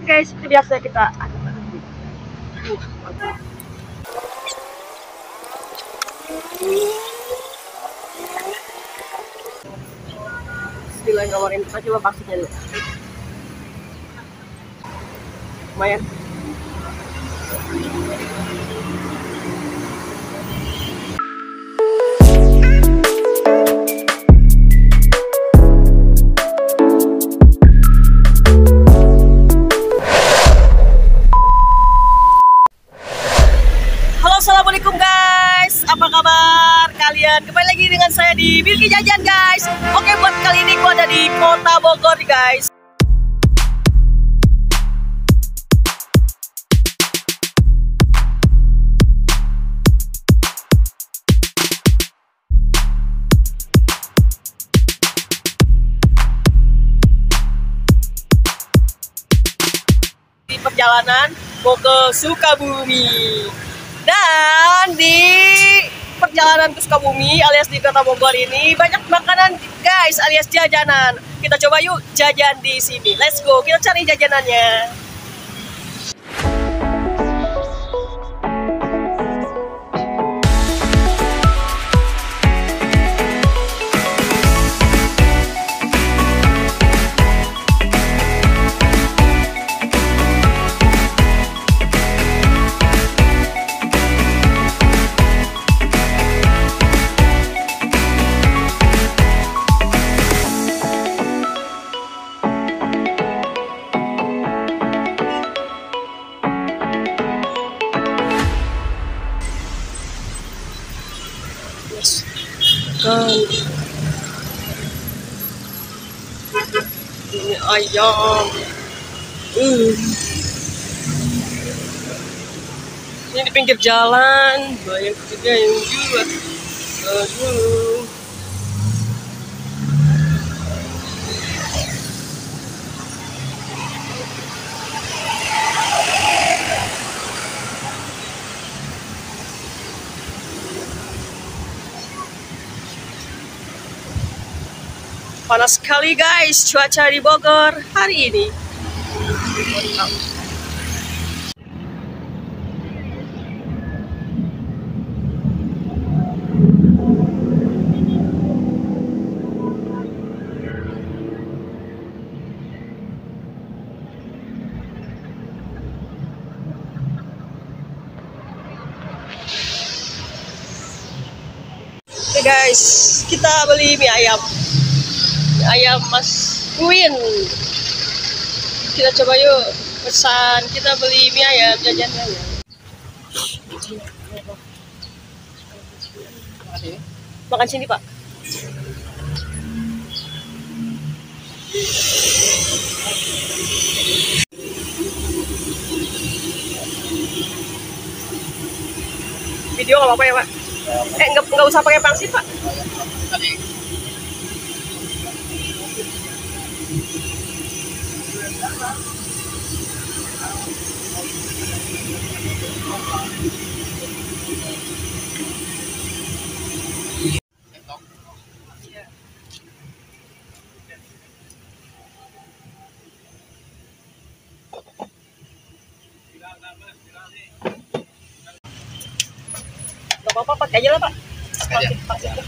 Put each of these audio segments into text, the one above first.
Guys, seperti biasa kita Bismillahirrahmanirrahim. Kita coba vaksinnya dulu. Lumayan. Assalamualaikum guys, apa kabar kalian? Kembali lagi dengan saya di Milky Jajan guys. Oke, buat kali ini gua ada di Kota Bogor guys. Di perjalanan mau ke Sukabumi. Dan di perjalanan ke Sukabumi alias di Kota Bogor ini banyak makanan guys alias jajanan. Kita coba yuk jajan di sini. Let's go, kita cari jajanannya. Ini ayam. Ini di pinggir jalan, banyak juga yang jual. Aduh. Panas sekali guys cuaca di Bogor hari ini. Oke guys, kita beli mie ayam. Ayam Mas Queen. Kita coba yuk pesan, kita beli mie ayam jajannya ya. Makan sini Pak. Video nggak apa-apa ya Pak? Nggak usah pakai pangsit Pak. Gak apa-apa, pakai aja lah Pak. Pakai aja.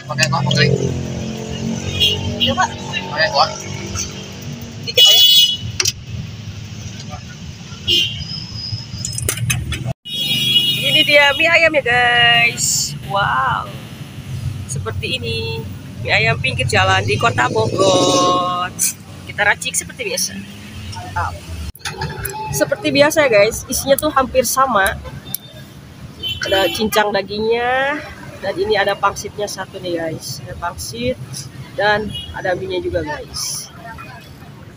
Pakai kuah, pakai. Ya Pak. Pakai kuah. Dikit aja. Ini dia mie ayam ya guys. Wow. Seperti ini. Mie ayam pinggir jalan di Kota Bogor. Kita racik seperti biasa. Mantap. Seperti biasa ya guys, isinya tuh hampir sama. Ada cincang dagingnya, dan ini ada pangsitnya satu nih guys. Ada pangsit dan ada mie juga guys.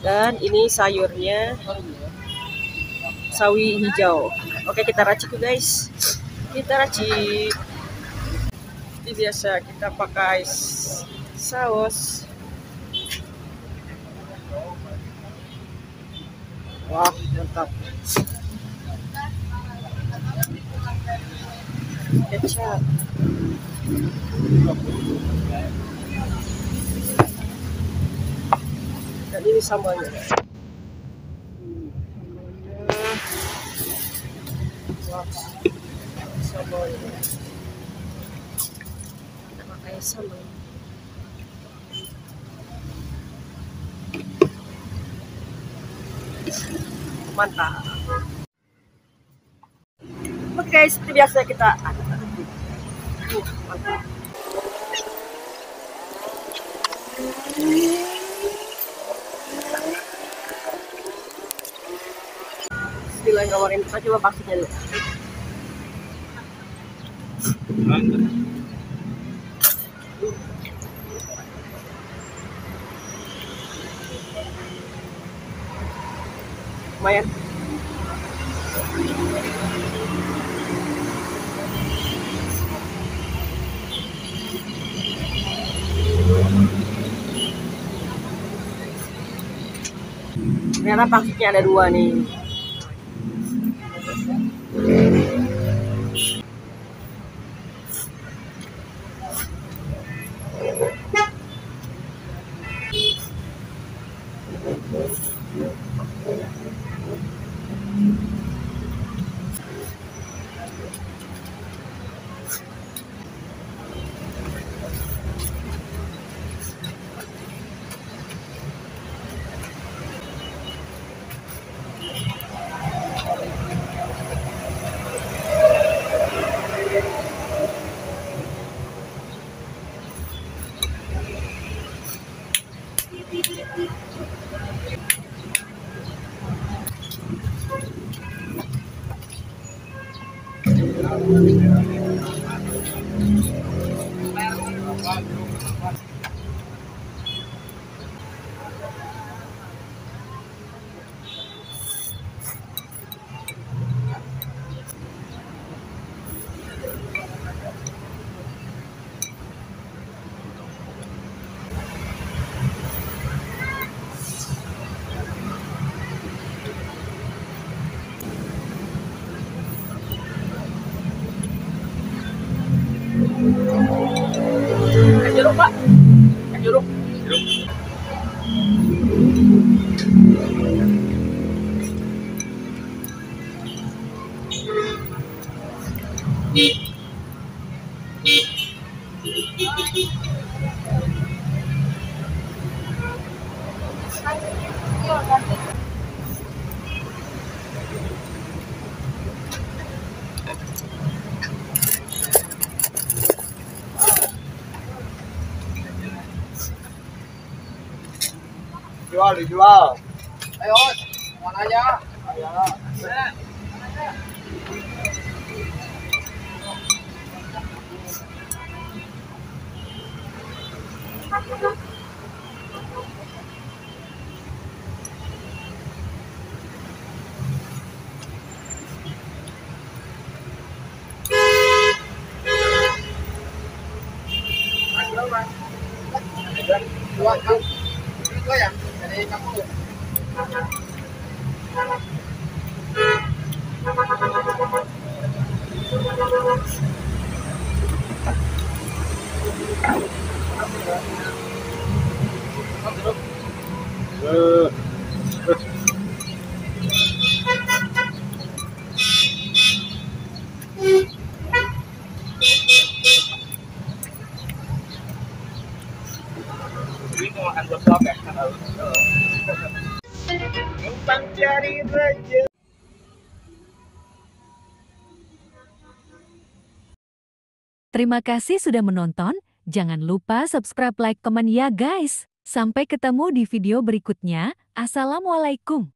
Dan ini sayurnya sawi hijau. Oke, kita racik tuh guys. Kita racik. Seperti biasa kita pakai saus. Wah, mantap. Kecap. Dan ini sambalnya. Wah, sambalnya. Kita pakai sambal. Mantap. Oke guys, seperti biasa kita aduk-aduk. Mantap. Bismillahirrahmanirrahim. Kita coba pangsitnya dulu. Lumayan. Ternyata pangsitnya ada dua nih. Jeruk pak, jeruk. Jual, dijual. Ayo, mana aja? Ayo. Dua, dua ya? Dari kamu. Ini mau makan suap ya? Numpang cari raja. Terima kasih sudah menonton. Jangan lupa subscribe, like, komen ya guys. Sampai ketemu di video berikutnya. Assalamualaikum.